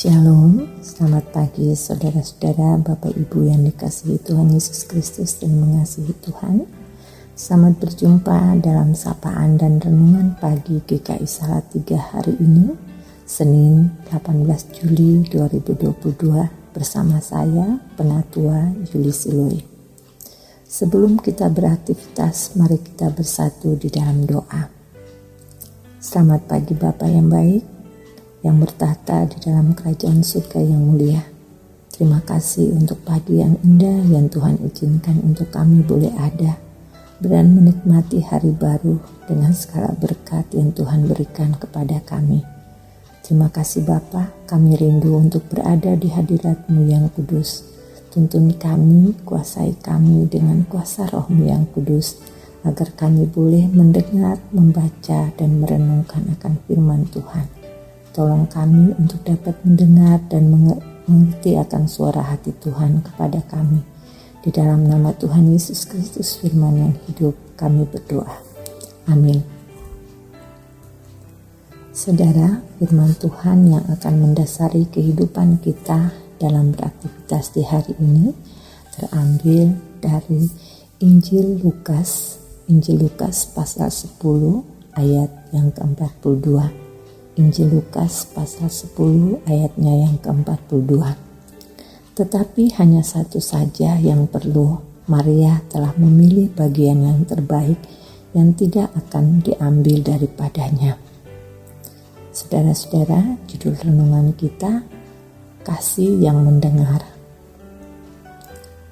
Shalom, selamat pagi saudara-saudara, Bapak Ibu yang dikasihi Tuhan Yesus Kristus dan mengasihi Tuhan. Selamat berjumpa dalam sapaan dan renungan pagi GKI Salatiga hari ini, Senin 18 Juli 2022 bersama saya, Penatua Yuli Siloi. Sebelum kita beraktivitas, mari kita bersatu di dalam doa. Selamat pagi Bapak yang baik, yang bertahta di dalam kerajaan surga yang mulia. Terima kasih untuk pagi yang indah yang Tuhan izinkan untuk kami boleh ada dan menikmati hari baru dengan segala berkat yang Tuhan berikan kepada kami. Terima kasih Bapa, kami rindu untuk berada di hadirat-Mu yang kudus. Tuntun kami, kuasai kami dengan kuasa Roh-Mu yang kudus, agar kami boleh mendengar, membaca, dan merenungkan akan firman Tuhan. Tolong kami untuk dapat mendengar dan mengerti akan suara hati Tuhan kepada kami. Di dalam nama Tuhan Yesus Kristus firman yang hidup kami berdoa. Amin. Saudara, firman Tuhan yang akan mendasari kehidupan kita dalam beraktivitas di hari ini terambil dari Injil Lukas pasal 10 ayat yang ke-42. Injil Lukas pasal 10 ayatnya yang ke-42. Tetapi hanya satu saja yang perlu. Maria telah memilih bagian yang terbaik yang tidak akan diambil daripadanya. Saudara-saudara, judul renungan kita, kasih yang mendengar.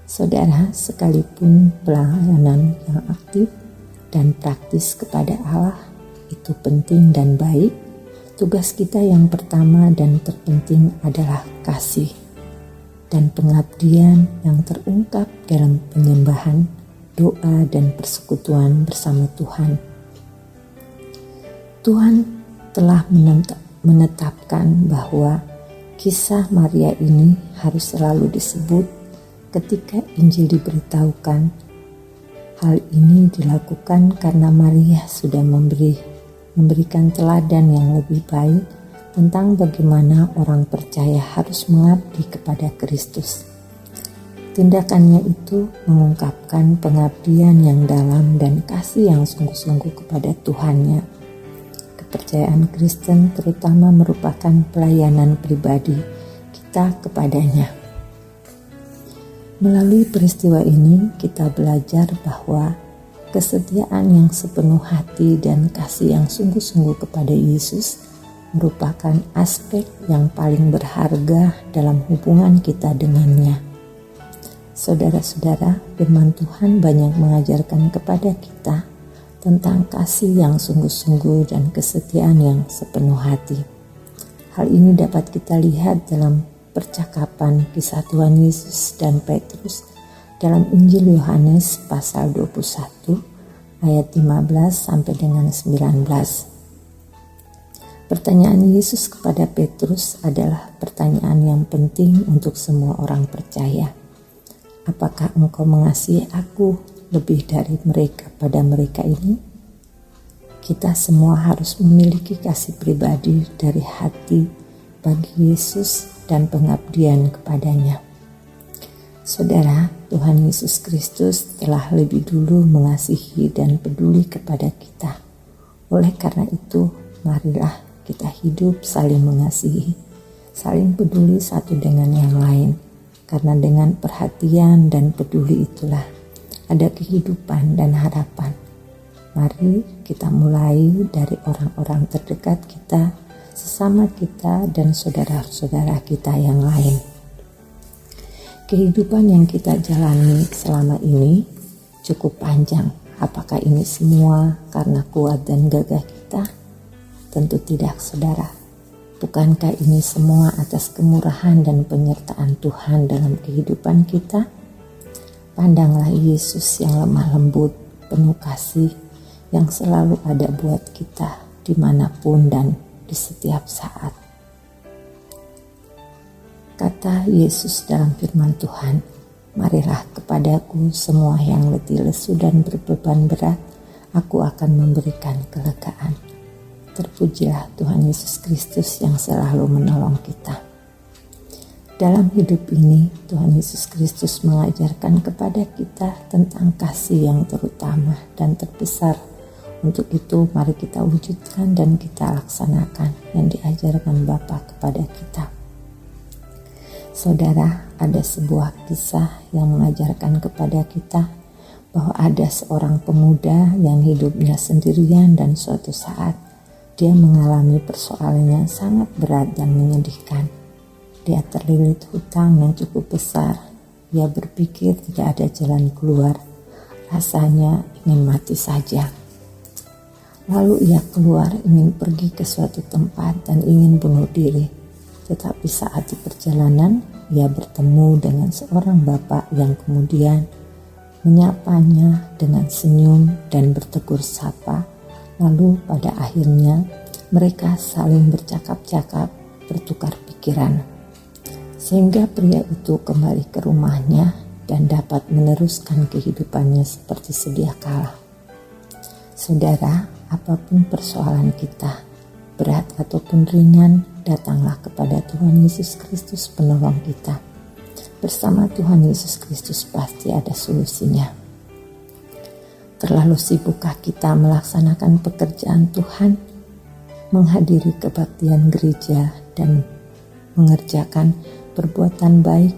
Saudara, sekalipun pelayanan yang aktif dan praktis kepada Allah itu penting dan baik, tugas kita yang pertama dan terpenting adalah kasih dan pengabdian yang terungkap dalam penyembahan, doa, dan persekutuan bersama Tuhan. Tuhan telah menetapkan bahwa kisah Maria ini harus selalu disebut ketika Injil diberitahukan. Hal ini dilakukan karena Maria sudah memberikan teladan yang lebih baik tentang bagaimana orang percaya harus mengabdi kepada Kristus. Tindakannya itu mengungkapkan pengabdian yang dalam dan kasih yang sungguh-sungguh kepada Tuhannya. Kepercayaan Kristen terutama merupakan pelayanan pribadi kita kepadanya. Melalui peristiwa ini kita belajar bahwa kesetiaan yang sepenuh hati dan kasih yang sungguh-sungguh kepada Yesus merupakan aspek yang paling berharga dalam hubungan kita dengannya. Saudara-saudara, firman Tuhan banyak mengajarkan kepada kita tentang kasih yang sungguh-sungguh dan kesetiaan yang sepenuh hati. Hal ini dapat kita lihat dalam percakapan kisah Tuhan Yesus dan Petrus dalam Injil Yohanes pasal 21 ayat 15 sampai dengan 19. Pertanyaan Yesus kepada Petrus adalah pertanyaan yang penting untuk semua orang percaya. Apakah engkau mengasihi aku lebih dari mereka pada mereka ini? Kita semua harus memiliki kasih pribadi dari hati bagi Yesus dan pengabdian kepadanya. Saudara, Tuhan Yesus Kristus telah lebih dulu mengasihi dan peduli kepada kita. Oleh karena itu, marilah kita hidup saling mengasihi, saling peduli satu dengan yang lain. Karena dengan perhatian dan peduli itulah ada kehidupan dan harapan. Mari kita mulai dari orang-orang terdekat kita, sesama kita, dan saudara-saudara kita yang lain. Kehidupan yang kita jalani selama ini cukup panjang. Apakah ini semua karena kuat dan gagah kita? Tentu tidak, saudara. Bukankah ini semua atas kemurahan dan penyertaan Tuhan dalam kehidupan kita? Pandanglah Yesus yang lemah lembut, penuh kasih, yang selalu ada buat kita dimanapun dan di setiap saat. Kata Yesus dalam firman Tuhan, marilah kepadaku semua yang letih lesu dan berbeban berat, aku akan memberikan kelegaan. Terpujilah Tuhan Yesus Kristus yang selalu menolong kita. Dalam hidup ini, Tuhan Yesus Kristus mengajarkan kepada kita tentang kasih yang terutama dan terbesar. Untuk itu, mari kita wujudkan dan kita laksanakan yang diajarkan Bapa kepada kita. Saudara, ada sebuah kisah yang mengajarkan kepada kita bahwa ada seorang pemuda yang hidupnya sendirian dan suatu saat dia mengalami persoalan yang sangat berat dan menyedihkan. Dia terlilit hutang yang cukup besar. Dia berpikir tidak ada jalan keluar. Rasanya ingin mati saja. Lalu ia keluar ingin pergi ke suatu tempat dan ingin bunuh diri. Tetapi saat di perjalanan, ia bertemu dengan seorang bapak yang kemudian menyapanya dengan senyum dan bertegur sapa. Lalu pada akhirnya mereka saling bercakap-cakap, bertukar pikiran. Sehingga pria itu kembali ke rumahnya dan dapat meneruskan kehidupannya seperti sedia kala. Saudara, apapun persoalan kita, berat ataupun ringan, datanglah kepada Tuhan Yesus Kristus penolong kita. Bersama Tuhan Yesus Kristus pasti ada solusinya. Terlalu sibukkah kita melaksanakan pekerjaan Tuhan, menghadiri kebaktian gereja dan mengerjakan perbuatan baik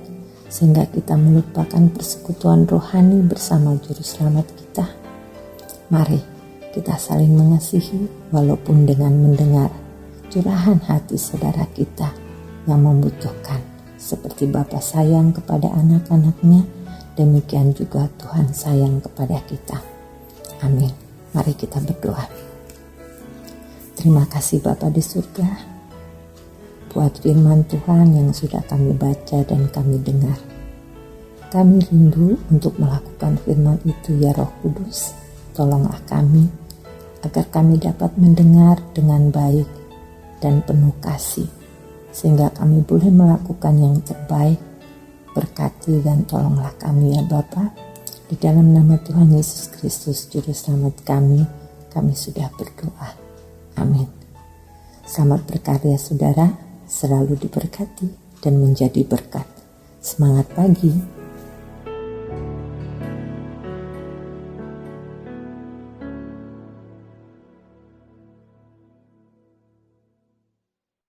sehingga kita melupakan persekutuan rohani bersama juru selamat kita? Mari kita saling mengasihi walaupun dengan mendengar curahan hati saudara kita yang membutuhkan. Seperti Bapa sayang kepada anak-anaknya, demikian juga Tuhan sayang kepada kita. Amin. Mari kita berdoa. Terima kasih Bapa di surga buat firman Tuhan yang sudah kami baca dan kami dengar. Kami rindu untuk melakukan firman itu ya Roh Kudus. Tolonglah kami agar kami dapat mendengar dengan baik dan penuh kasih, sehingga kami boleh melakukan yang terbaik. Berkati dan tolonglah kami ya Bapa. Di dalam nama Tuhan Yesus Kristus Juru Selamat kami sudah berdoa. Amin. Selamat berkarya saudara, selalu diberkati dan menjadi berkat. Semangat pagi.